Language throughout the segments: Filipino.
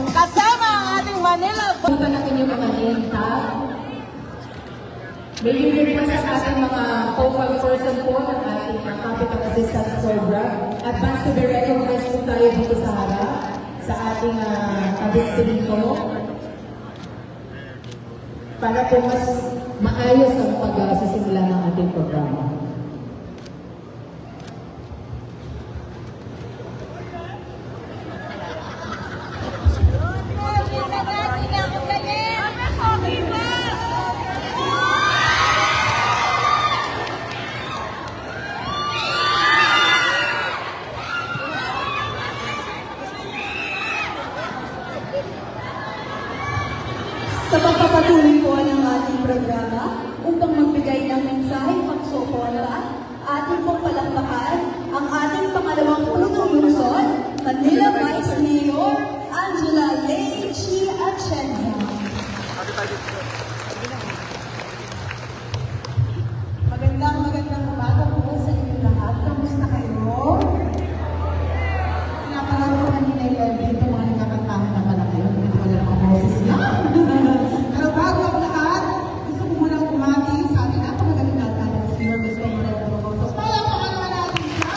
kasama ang ating Manila. Punta natin yung mga nenta. May unit pa sa ating mga focal person po ng ating capital assistance program. Advance to be recognized po tayo dito sa harap sa ating distrito para po mas maayos ang pagsisimula ng ating programa. Sa pagpapatuloy po ng ating programa, upang magbigay ng mensahe pagsuporta, ating pong palakpakan ang ating pangalawang punong lungsod, Manila Vice Mayor Angela Leigh Atienza. Magandang umaga po sa inyo lahat. Kamusta kayo? Pinapanood ko kanina yung live dito, mga nagkakantahan na pala kayo. Hindi ko alam ang boses lang. Pero bago ang lahat, gusto ko munang umati sa ating napakagaling na ating si Yorgos Pamoreno Rogosos. Palakpakan naman natin siya!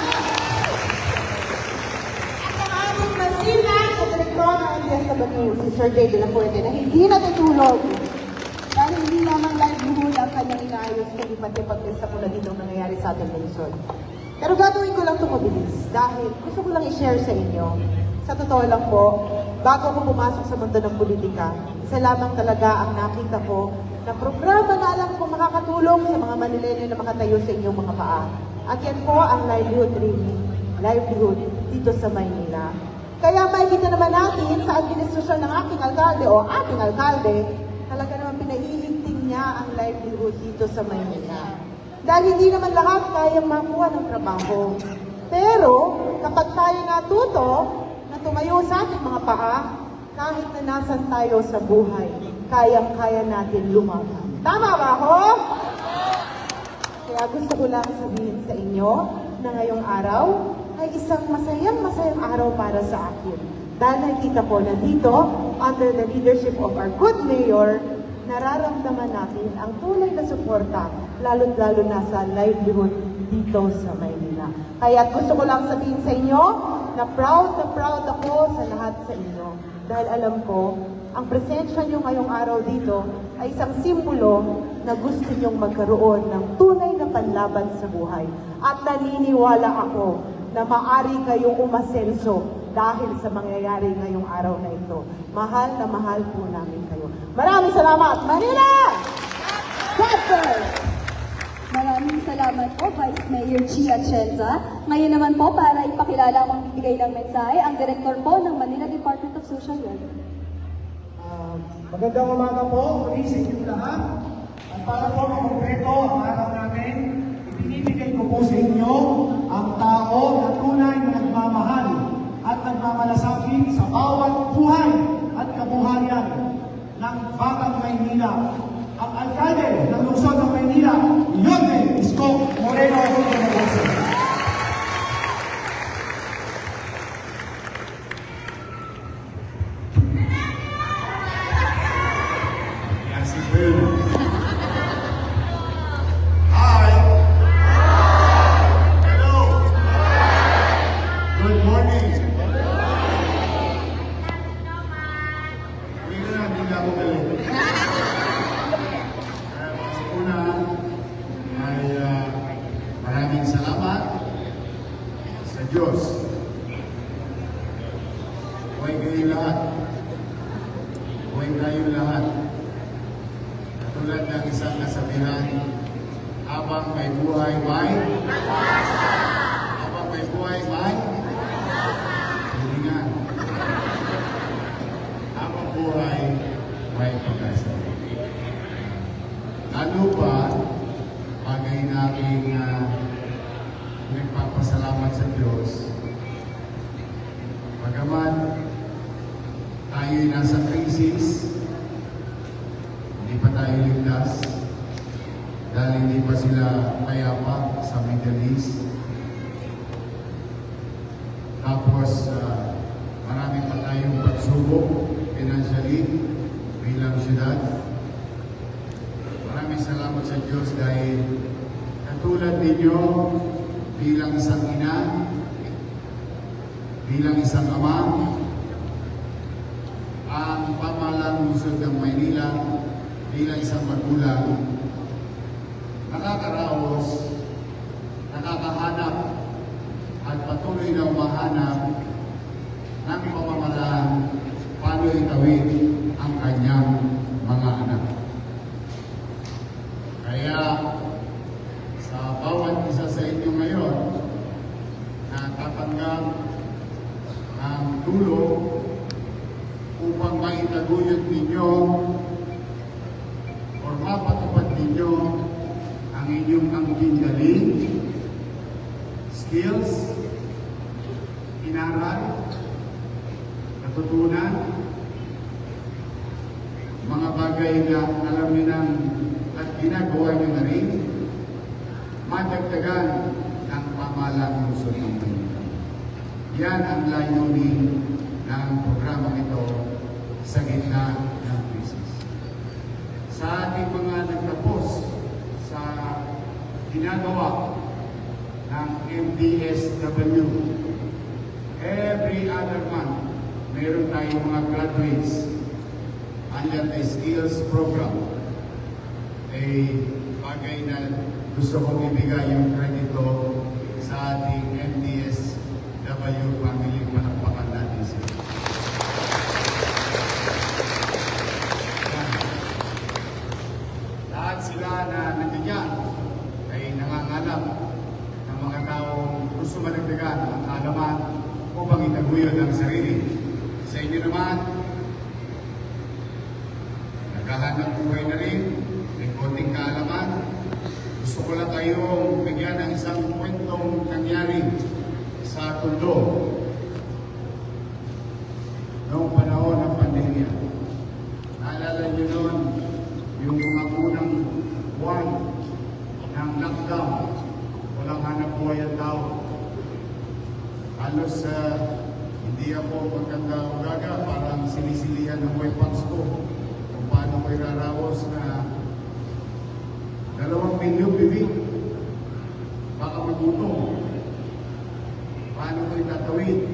At ang ating masilang at direktor ng DSWD, si Sir Jay de la Fuente, na hindi natutulog. Dahil hindi naman livelihood ang kanyang inaayos, kundi pati pag-isa po na dito ang nangyayari sa ating lungsod. Pero gagawin ko lang ito mabilis dahil gusto ko lang i-share sa inyo. Sa totoo lang po, bago ako pumasok sa mundo ng politika, isa lamang talaga ang nakita ko na programa na alam ko makakatulong sa mga Manileño na makatayo sa inyong mga paa. At yan po ang livelihood dito sa Maynila. Kaya makikita naman natin sa administrasyon ng aking alkalde o ating alkalde, talaga naman pinaiigting niya ang livelihood dito sa Maynila. Dahil hindi naman lahat kayang makuha ng trabaho. Pero kapag tayo natuto na tumayo sa ating mga paa, kahit na nasan tayo sa buhay, kayang-kaya natin lumaban. Tama ba ako? Kaya gusto ko lang sabihin sa inyo na ngayong araw ay isang masayang araw para sa akin. Dahil nakikita ko na dito, under the leadership of our good mayor, nararamdaman natin ang tunay na suporta, lalo na sa livelihood dito sa Maynila. Kaya gusto ko lang sabihin sa inyo na proud ako sa lahat sa inyo. Dahil alam ko, ang presensya nyo ngayong araw dito ay isang simbolo na gusto nyong magkaroon ng tunay na panlaban sa buhay. At naniniwala ako na maari kayong umasenso dahil sa mangyayari ngayong araw na ito. Mahal na mahal po namin kayo. Maraming salamat, Manila! Chapter! Maraming salamat po, Vice Mayor Chia Atienza. Ngayon naman po, para ipakilala ang magbibigay ng mensahe, ang Direktor po ng Manila Department of Social Welfare. Magandang umaga po, muli sa inyong lahat. At para po makompleto ang araw natin, ibinibigay ko po sa inyo ang tao na tunay na nagmamahal at nagmamalasakit sa bawat buhay at kabuhayan ng Batang Maynila. Ang alkalde ng lungsod ng Maynila, Yorgos Moreno Rogosos. Yan si Bill. Hi! Hello! Good morning! Hindi na ako galing. Sa una ay maraming salamat sa Diyos. Huwag kayo lahat. Huwag kayo lahat. Katulad ng isang kasabihan, habang may buhay, habang may buhay, hilingan. Habang buhay, may pag-asa. Lalo pa, bagay namin nagpapasalamat sa Diyos. Bagaman tayo'y nasa krisis, hindi pa tayo ligtas dahil hindi pa sila payapa sa Middle East. Tapos marami pa tayong pagsubok financially bilang syudad. Maraming salamat sa Diyos dahil katulad ninyo bilang isang ina, bilang isang ama, ang pamahalaan lungsod ng Maynila bilang isang magulang, nakakaraos, nakakahanap, at patuloy na umahanap ng pamahalaan paano itawid ang kanyang mga anak. Kaya sa bawat isa sa inyo ngayon na tatanggap ng tulong upang maitaguyod ninyo o mapatupad ninyo ang inyong angking galing, skills, inaral, natutunan, mga bagay na alam niyo nang at ginagawa niyo na rin, madagdagan ng pamahalaan lungsod ng Maynila. Yan ang layunin ng programang ito sa gitna ng krisis. Sa ating mga nagtapos sa ginagawa ng MDSW, every other month, meron tayong mga graduates under the skills program. Bagay na gusto kong ibigay yung kredito sa ating MDSW family. Palakpakan natin sila. Lahat sila na nandiyan ay nangangalap ng mga taong gusto madagdagan ang kaalaman upang itaguyod ang sarili. Sa inyo naman, naghahanap buhay na rin, may konting kaalaman. Gusto ko lang kayong bigyan ng isang kwentong nangyari sa Tondo noong panahon ng pandemya. Naalala niyo noon yung mga unang buwan ng lockdown, walang hanap buhay ang tao. Halos hindi ako magkanda-ugaga, parang sinisilihan ng weapons ko kung paano ko iraraos na 2 milyong bibig. Baka magutom. Paano ko itatawid?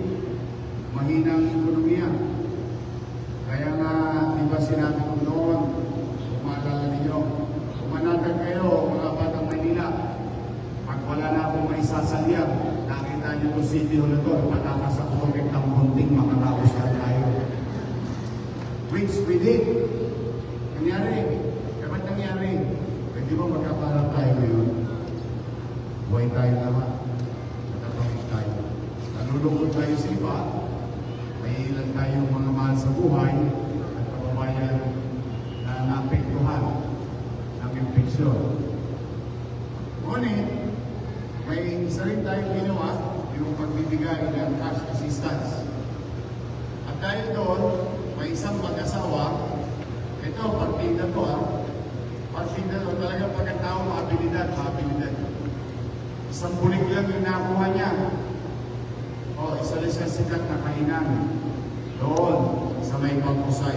Mahinang ekonomiya. Kaya nga, di ba sinabi ko noon, kung maalala ninyo, umanatag kayo, mga batang Manila, pag wala na akong maisasalyang, nakita niyo ko City Hall na to, patakas ako ng bunting, makaraos na tayo. Which we did. Nangyari. Dapat nangyari. Di ba magkaparang tayo ngayon? Buhay tayo naman. Magkapangit tayo. Nalulungkot tayo sa iba. May ilan tayong mga mahal sa buhay at kababayan na naapektuhan ng infeksyon. Ngunit, may isa rin tayong ginawa, yung pagbibigay ng cash assistance. At dahil doon, may isang mag-asawa, ito, partida to partida to, talaga pagkatao, maabilidad. Isang bulig lang yung nakuha niya. Isa rin siya sikat na kainan. Doon, sa may Pagpusay.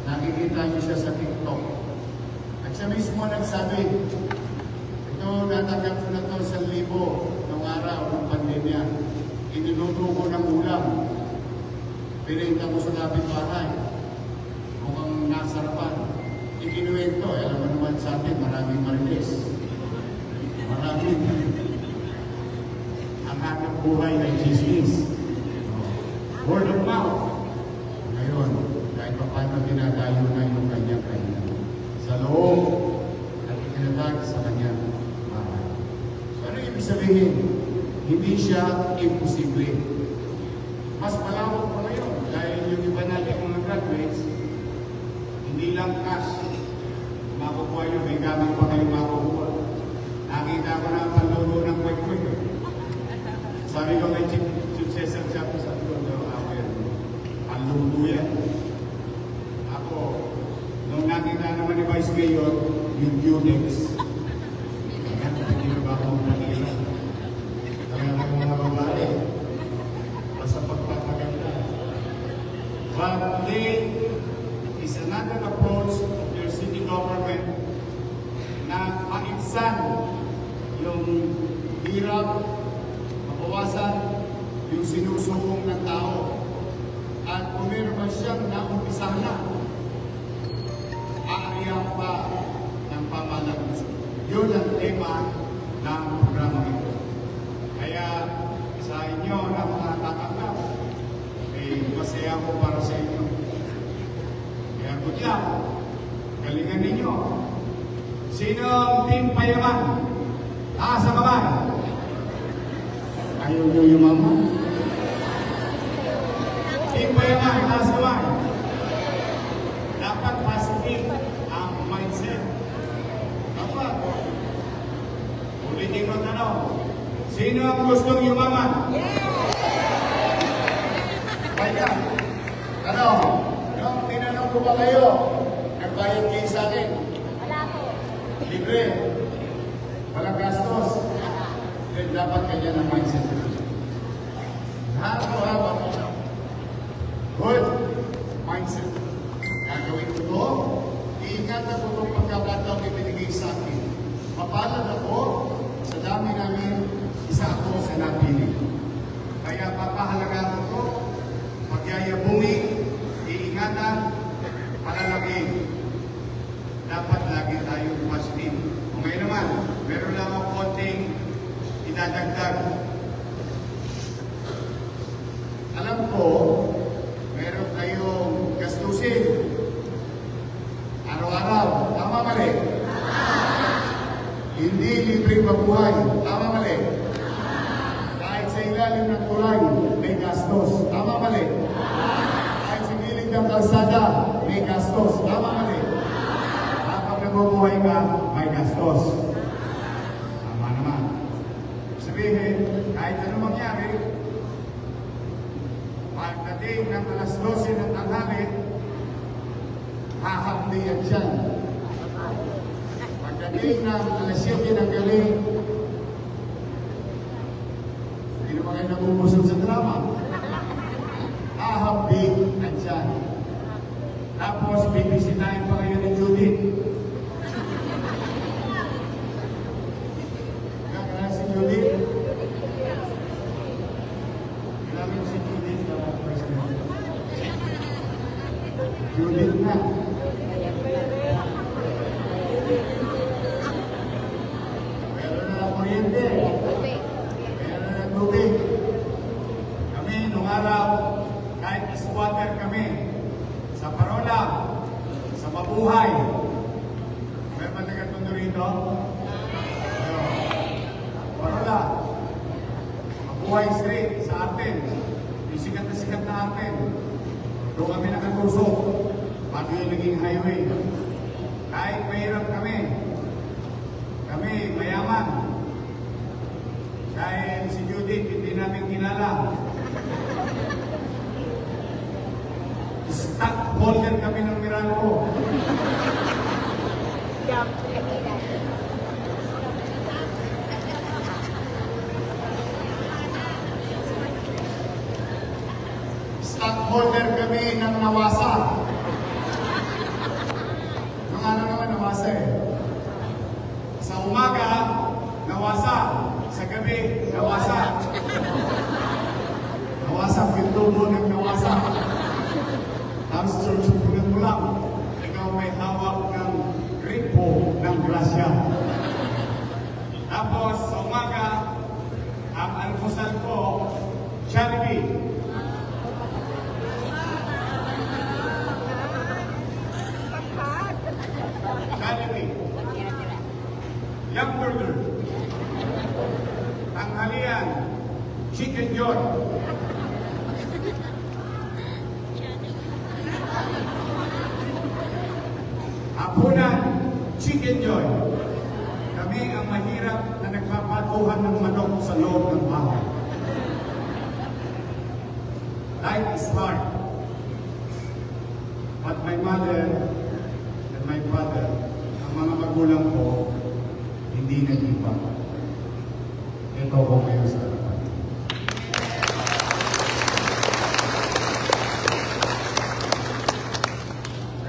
Nakikita niyo siya sa TikTok. At siya mismo nagsabi, ito, natanggap ko na ito 1,000 noong araw ng pandemya. Iniluto ko ng ulam. Pinenta ko sa kapitbahay. Mukhang nasarapan. Ikinuwento, alam mo naman sa atin, maraming marites. Maraming. Ang hanap buhay ay chismis. Word of mouth. Ngayon, kahit pa paano dinadayo na yung kanyang kainan. Sa loob, at ikinatag sa kanyang bahay. So ano ibig sabihin? Hindi siya imposible. Mas malawak pa ngayon dahil yung iba natin mga graduates, hindi lang cash makukuha nyo, may gamit pa kayo makukuha. Nakita ko na ang panlolo ng kwek-kwek. Sabi ko kay Chief Cesar Chapo sa Tondo, panlolo yan. Ako, nung nakita naman ni Vice Mayor, yung Unix, hindi na ba akong panila? Talaga mga babae, basta pagpapaganda. But they is another approach of your city government na maibsan yung hirap, mabawasan yung sinusubong ng tao. At kung meron man siyang naumpisahan na, aariyan pa ng pamahalaan. Yun ang tema ng programa ito. Kaya sa inyo na mga tatanggap, masaya ko para sa inyo. Kaya good luck. Galingan ninyo. Sino ang team payaman? Taas ang kamay. Ayaw nyo yumaman. Team payaman, taas ang kamay. Dapat positive ang mindset. Dapat. Ulitin ko tanong. Sino ang gustong yumaman? Kaya, nung tinanong ko ba kayo, nagbayad kayo sa akin? Wala po. Libre. Walang gastos. Then dapat kanya ng mindset. Haba. Good mindset. Gagawin ko to. Iingatan ko itong pagkakataong ibinigay sa akin. Mapalad ako sa dami namin, isa ako sa napili. Kaya papahalaga ko to. Pagyayabungin, iingatan, palalagin. Dapat lagi tayo positive. O ngayon naman, meron lang akong konting idadagdag. Alam ko, meron kayong gastusin. Araw-araw, tama mali? Hindi libreng mabuhay, tama mali? Kahit sa ilalim ng tulay, may gastos, tama mali? Kahit sa gilid ng kalsada, may gastos, tama mali? Kapag nabubuhay ka, may gastos. Tama naman. Sabihin, kahit ano mangyari, pagdating ng alas 12 ng tanghali, hahapli yan dyan. Pagdating ng alas 7 ng galing, hindi naman kayo nabubusog sa drama. Hahapli yan dyan. Tapos, bibisitahin pa kayo ni Judith. Kaya si Judith, kailangan si Judith na president. Judith na. Meron na ng kuryente. Meron na ng tubig. Kami, nung araw, kahit squatter kami, sa parola, sa mabuhay. May matagatundo rito? Parola. Mabuhay street sa atin. Yung sikat na atin. Doon kami nakatusok. Bago yung naging highway. Kahit mahirap kami. Kami mayaman. Dahil si Judith hindi namin kilala. Stockholder kami ng Meralco. Stockholder kami ng Nawasa. Nung ano naman Nawasa eh. Sa umaga, Nawasa. Sa gabi, Nawasa. Nawasa, pintubo ng Nawasa. Tapos susupunan mo lang, ikaw may hawak ng gripo ng grasya. Tapos sa umaga, ang almusal ko, Jollibee. Jollibee. Young Burger. Tanghalian, Chicken Joy. Hapunan, Chicken Joy. Kami ang mahirap na nagpapatuhan ng manok sa loob ng bahay. Life is hard. But my mother and my father, ang mga magulang ko, hindi nag-iba. Ito ko ngayon sa harapan.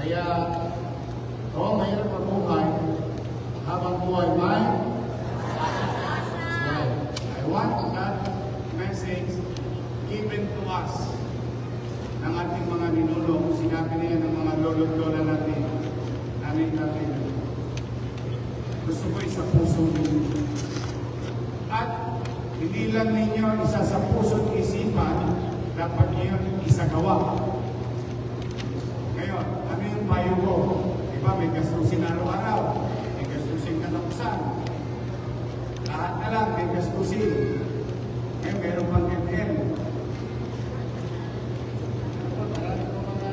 Kaya, mahirap ang buhay. Habang buhay may smile. I want that message given to us ng ating mga ninulong. Sinabi niya ng mga lolo-lola natin. Namin. Gusto ko isa puso ninyo. At hindi lang ninyo isa sa puso at isipan, dapat niyo isagawa. Ngayon, ano yung payo ko? Diba, may gastusin araw-araw, may gastusin katapusan. Lahat na lang may gastusin. Ngayon, meron pang ML. Marami ko mga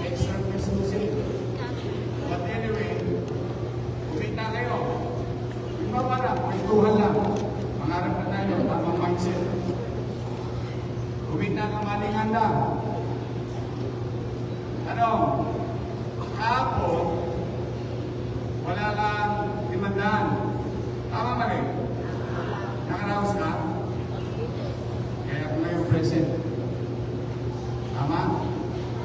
extra gastusin. But anyway, kumita kayo. Yung mawala, may tuhan lang. Mangarap na tayo, tamang mindset. Kumita ka maling handa. Ano? Kahapon, wala kang 500. Tama ba rin? Nakaraos ka? Kaya ako ngayon present. Tama?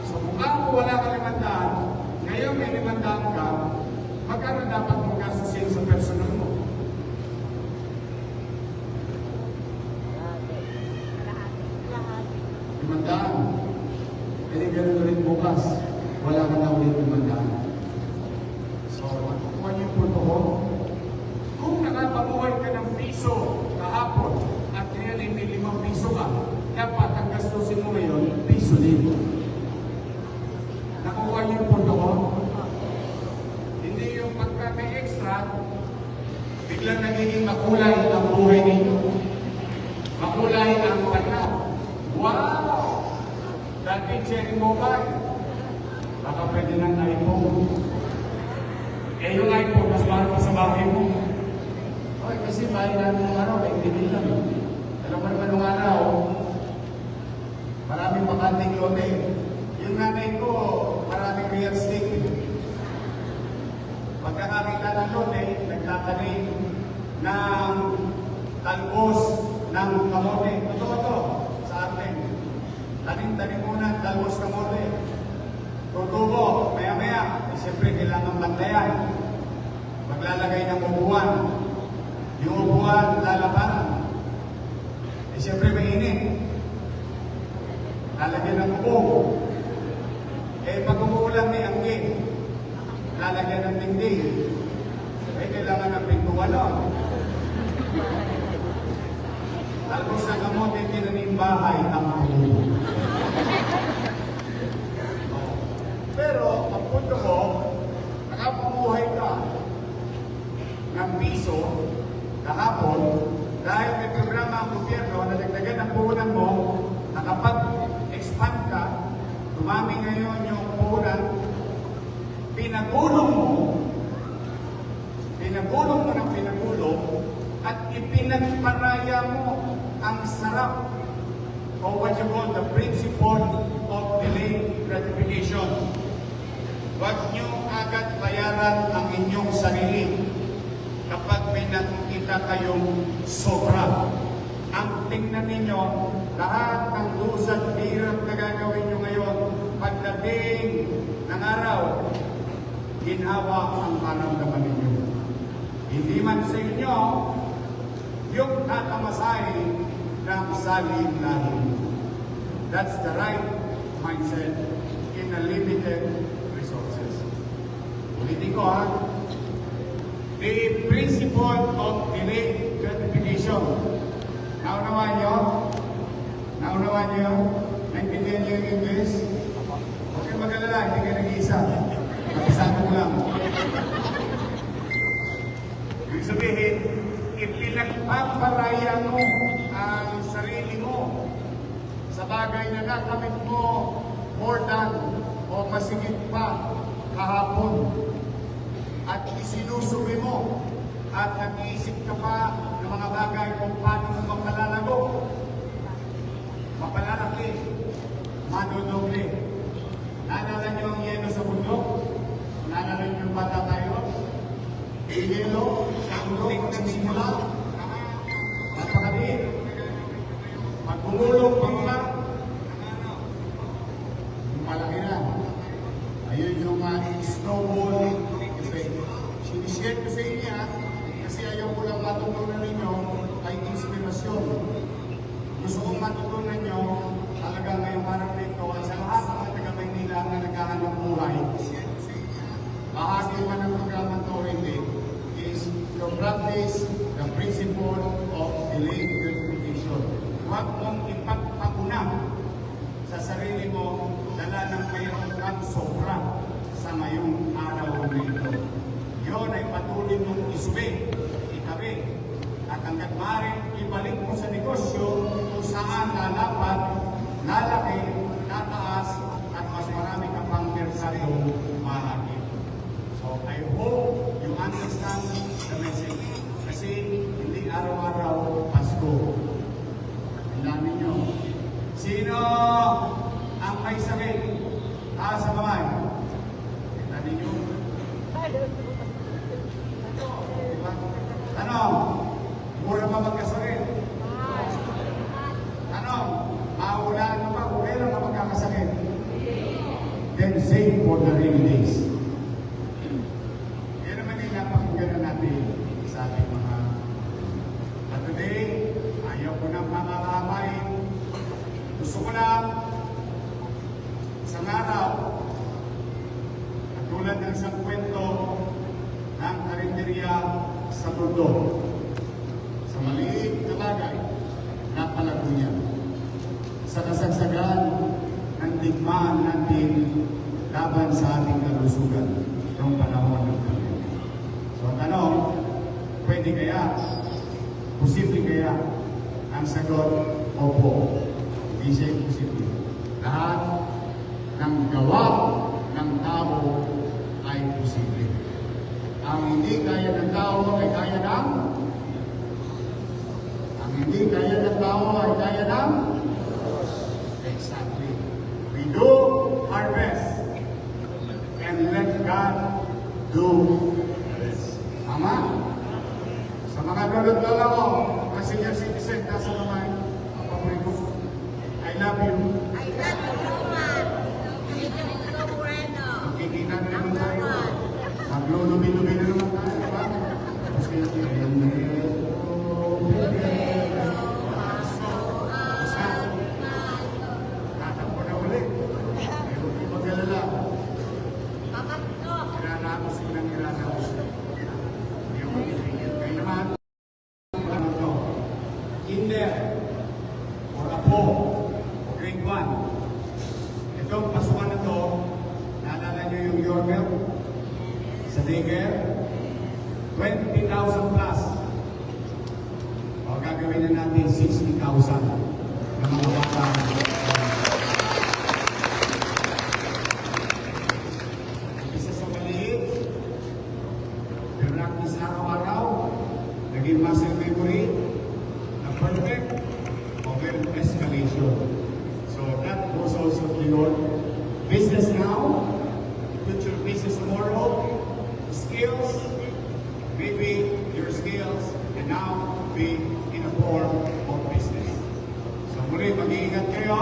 So kung kahapon wala kang 500, ngayon may 500 ka, magkano dapat mong gastusin sa personal mo? Limandaan. Hindi ganun ulit bukas. Wala ka na ulit limandaan. So, makukuha niyo po ito ko. Kung nakapabuhay ka ng piso kahapon at ngayon ay may 5 piso ka, dapat ang gastusin mo ngayon, piso din. Nakuha niyo po ito ko. Hindi yung pagka may extra, biglang nagiging makulay ang buhay ninyo. Makulay ang panahon. Wow! Dati cherry mobile. Baka pwede ng iPhone. Yung iPhone, mas mahal pa sa bahay mo. Okay, kasi bahay namin ng araw, may hindi lang. Alam mo naman nung araw, maraming makanting lote. Yung nanay ko, maraming real estate. Pagkakakita ng lote, nagtatanim ng talbos ng kamote. Totoo to. Tanim muna, talbos kamote. Tutubo, maya-maya. Siyempre, kailangan bantayan. Maglalagay ng upuan. Yung upuan, lalaban. Siyempre, mainit. Lalagyan ng upo. Pag umuulan may angin, lalagyan ng dingding. Kailangan ng pintuan. Talbos ng kamote, tinanim bahay ang upo. Pero, ang punto ko, nakapamuhay ka ng piso kahapon dahil may programa ang gobyerno na dagdagan ang puhunan mo, nakapag-expand ka, dumami ngayon yung puhunan, pinagulong mo ng pinagulong at ipinagparaya mo ang sarap o what you call the principle of delayed gratification. Huwag niyo agad bayaran ang inyong sarili kapag may nakikita kayong sobra. Ang tingnan ninyo, lahat ng lusad hirap na gagawin nyo ngayon, pagdating ng araw, ginhawa ang maramdaman ninyo. Hindi man sa inyo, yung tatamasahin ng saling lahi. That's the right mindset in a limited resources. Ulitin ko ha. The principle of delayed gratification. Naunawaan nyo? Naunawaan nyo? Naintindihan nyo yung English? Okay, mag-alala, hindi ka nag-iisa. Mag-isa ko lang. Ibig sabihin, ipinagpaparaya mo ang sarili mo sa bagay na nakamit mo more than o masigit pa kahapon. At isinusubi mo at nag-iisip ka pa ng mga bagay kung paano mo mapalalago, mapalalaki, madodoble. Naalala niyo ang yelo sa bundok? Naalala niyo yung bata tayo? Yung yelo sa bundok ng simula? Napakaliit. Pag bumulong pa lang, malaki na. Ayun yung snowball effect. Sinishare ko sa inyo yan kasi ayaw ko lang matutunan ninyo ay inspirasyon. Gusto kong matutunan nyo talagang ngayong araw nito at sa lahat ng mga taga-Maynila na naghahanap buhay. Bahagi man ng programa to hindi is to practice the principle of delayed gratification. Huwag mong ipagpakuna sa sarili mo dala ng mayroon kang sobra sa ngayong araw nito. Yun ay patuloy mong isuwi, itabi, at hanggat maaaring ibalik mo sa negosyo kung saan lalapat, lalaki, tataas, at mas marami ka pang mersaryong mahagi. So I hope you understand the message. Kasi hindi araw-araw Pasko. Tandaan ninyo. Sino ang may sakit? Taas sa kamay. Kita ninyo. Tanong, mura pa magkasakit? Tanong, maulaan mo ba kung kailan ka magkakasakit? Then save for the rainy days. Yan naman yung napakinggan natin sa ating mga but today, ayaw ko nang makakabain. Gusto ko lang isang araw tulad ng isang kwento ng karinderya sa mundo. Sa maliit na bagay, napalago niya. Sa kasagsagan ng digmaan natin laban sa ating kalusugan noong panahon ng pandemya. So ang tanong, pwede kaya? Posible kaya? Ang sagot, opo. Hindi siya imposible. Lahat ng gawa ng tao ay posible. Ang hindi kaya ng tao ay kaya ng hindi kaya ng tao ay kaya ng exactly. We do our best and let God do the rest. Tama? Sa mga lolo't-lola ko, mga senior citizen, nasa naman, ang paborito ko. I love you. I love you so much. So bueno. Magkikita na naman tayo. Maglulubi-lubi na naman tayo, di ba? Tapos kayo, tatakbo na ulit. Pero hindi mag-alala. Iranaos silang iranaos. Hindi ako mag-ibigil. Kayo naman, ano to? Kinder, o apo, o grade 1. Itong pasukan na to, naalala nyo yung Yormel? Sa daycare, 20,000 plus. O gagawin na natin 60,000 na mga bata. Isa sa maliit, practice araw-araw, naging muscle memory, na perfect, over escalation. So that goes also to your business now, future business tomorrow, skills, maybe your skills can now be in a form of business. So muli, mag-iingat kayo.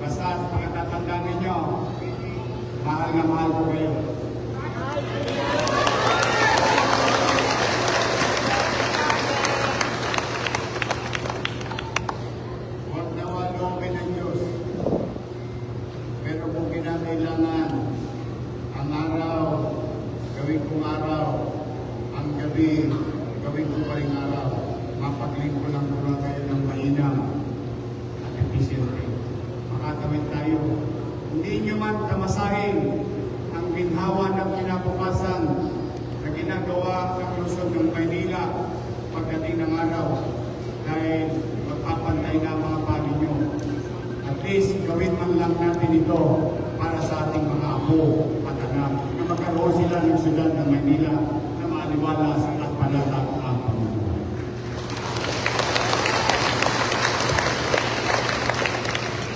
Basta pagkatatandaan ninyo, mahal na mahal ko kayo. Huwag nawa loobin ng Diyos. Pero kung kinakailangan, ang araw, gawin kong araw, ang gabi, gawin ko pa rin araw, mapaglingko lang muna kayo ng mainam at efficiently. Makatawid tayo. Hindi nyo man tamasahin ang ginhawa ng kinabukasan na ginagawa ng Luzon ng Maynila pagdating ng araw dahil magpapantay na ang mga pali nyo. At least gawin man lang natin ito para sa ating mga apo at anak na magkaroon sila ng syudad ng Maynila na maaliwalas at palatag ang pamumuhay.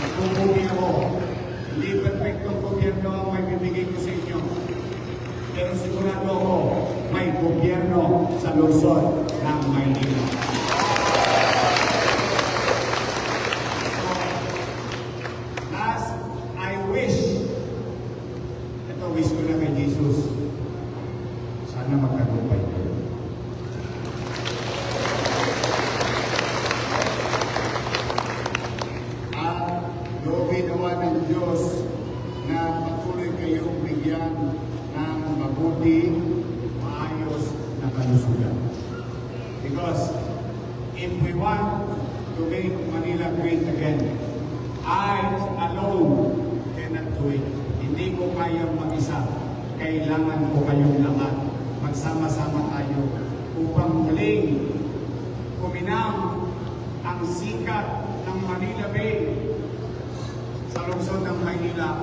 Nagpupugi ako, hindi perfectong gobyerno ang may bibigay ko sa inyo. Pero sigurado ako, may gobyerno sa Luzon ng Maynila. Last, I wish, ito bibigyan ng mabuti, maayos na kalusugan. Because if we want to make Manila great again, I alone cannot do it. Hindi ko kayang mag-isa. Kailangan ko kayong lahat. Magsama-sama tayo upang muling kuminang ang sikat ng Manila Bay sa lungsod ng Maynila.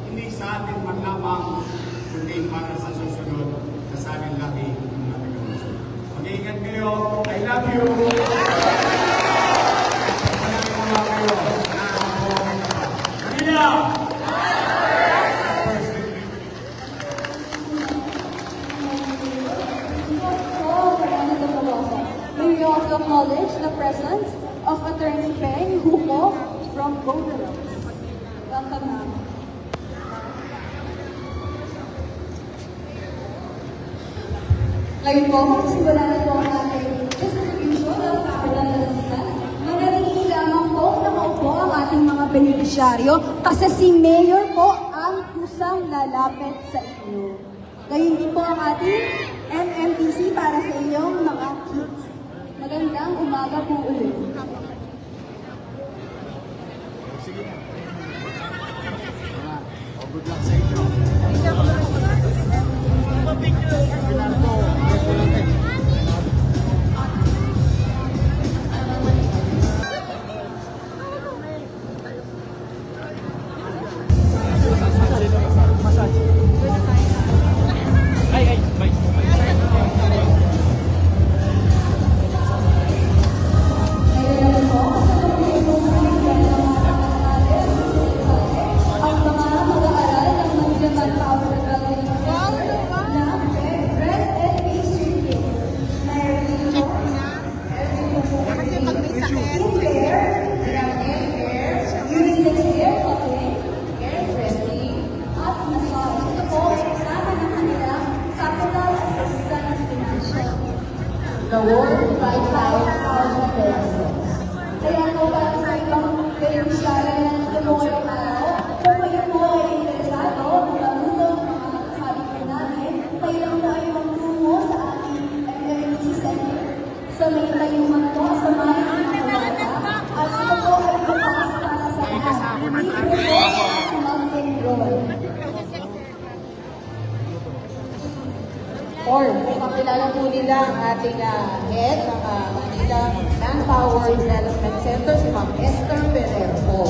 Hindi sa atin man lamang, kundi para sa susunod na sa atin lagi ng ating lungsod. Mag-iingat kayo. I love you. May we also acknowledge the presence of Attorney Peng Huko from Golden. Welcome, ma'am. Ngayon po, magsimula na po ang ating distribution ng capital assistance. Manatili lamang po nakaupo ang ating mga benepisyaryo kasi si Mayor po ang kusang lalapit sa inyo. Gayon din po ang ating MMTC para sa inyong mga kids. Magandang umaga po ulit. Good luck sa inyo. Ang mga mag-aaral ng Manila Power Development Center na Bread and Pastry Cake. Mayroon po, unisex hair cutting, hair dressing, at massage. Ito po ay kasama ng kanilang capital assistance financial. The worth 5,000 pesos. Kaya po para sa ibang beneficiary na nandito po ngayong araw, kung kayo po ay interesado, magalulong mga kasabi po namin, kayo lang po ay magtungo sa ating MMTC Center sa may layuman po sa may Kalata. At ito po ay bukas para sa lahat. Libre po sa mag-enroll. Or, pakilala po nila ang ating head ng Manila Manpower Development Center, si Ma'am Esther Ferrer po.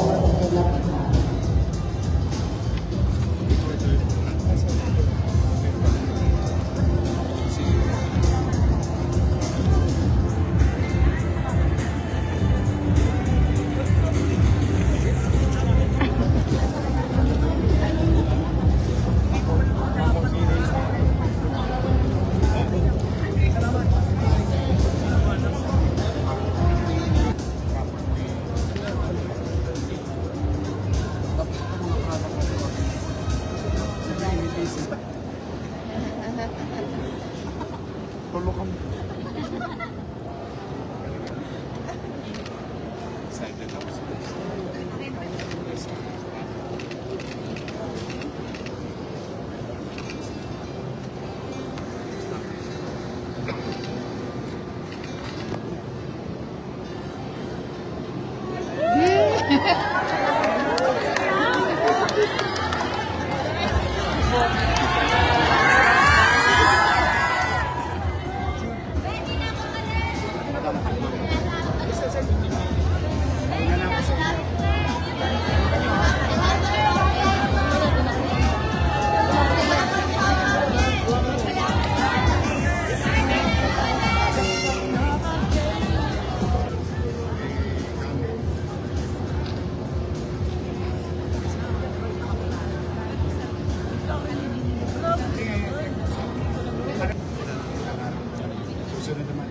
Susunod naman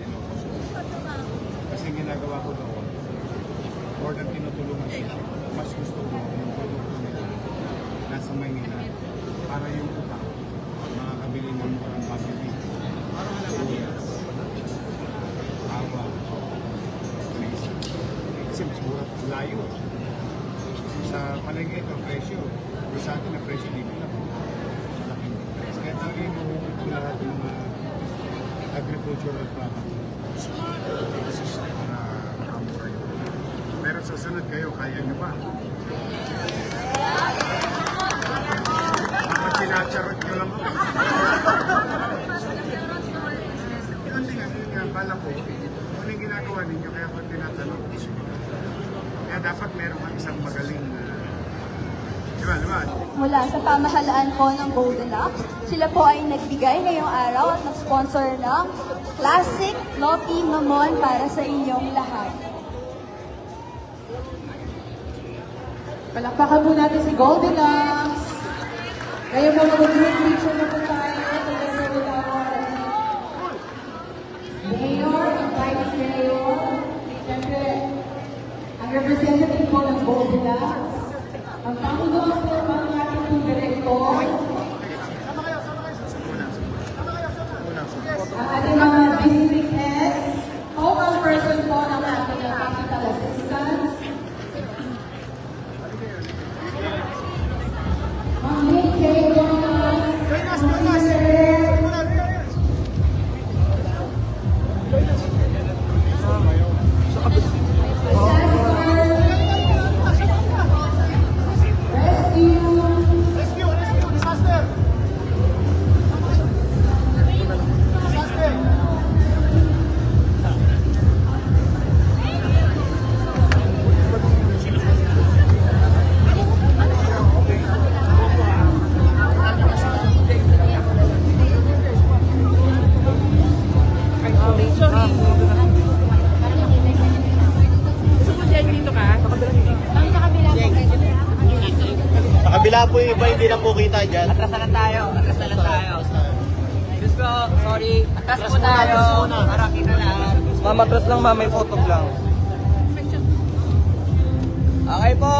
kasi ginagawa ko doon, more than tinutulungan sila, mas gusto ko yung produkto nila nasa Maynila para yung utak makakabili ng murang pabili. Sibuyas, bawang, prisa. Kasi mas mura, layo. Sa palengke ito, presyo. Yung sa atin na presyo dito lang. Laki. cultural product. Pero sa sunod kayo, kaya nyo ba? Dapat sinacharot nyo lang ba? Yun din nga, bala ko, ano yung ginagawa ninyo, kaya ko tinatanong. Kaya dapat meron kang isang magaling na, diba? Mula sa pamahalaan po ng Goldilocks, sila po ay nagbigay ngayong araw at nag-sponsor ng Classic Lopi Mamon para sa inyong lahat. Palakpakan po natin si Goldilocks. Ngayon po mag-group picture na po tayo. Together with our Mayor and Vice Mayor. Siyempre, ang representative po ng Goldilocks. Ang Pangulo po ng ating po director. Ang ating mga visiting heads. Focal person po ng ating capital assistance. Sa kabila po yung iba, hindi na po kita dyan. Atras na lang tayo. Diyos ko, sorry. Atras po tayo. Para kita lahat. Ma'am, atras lang ma'am, may photo lang. Okay po.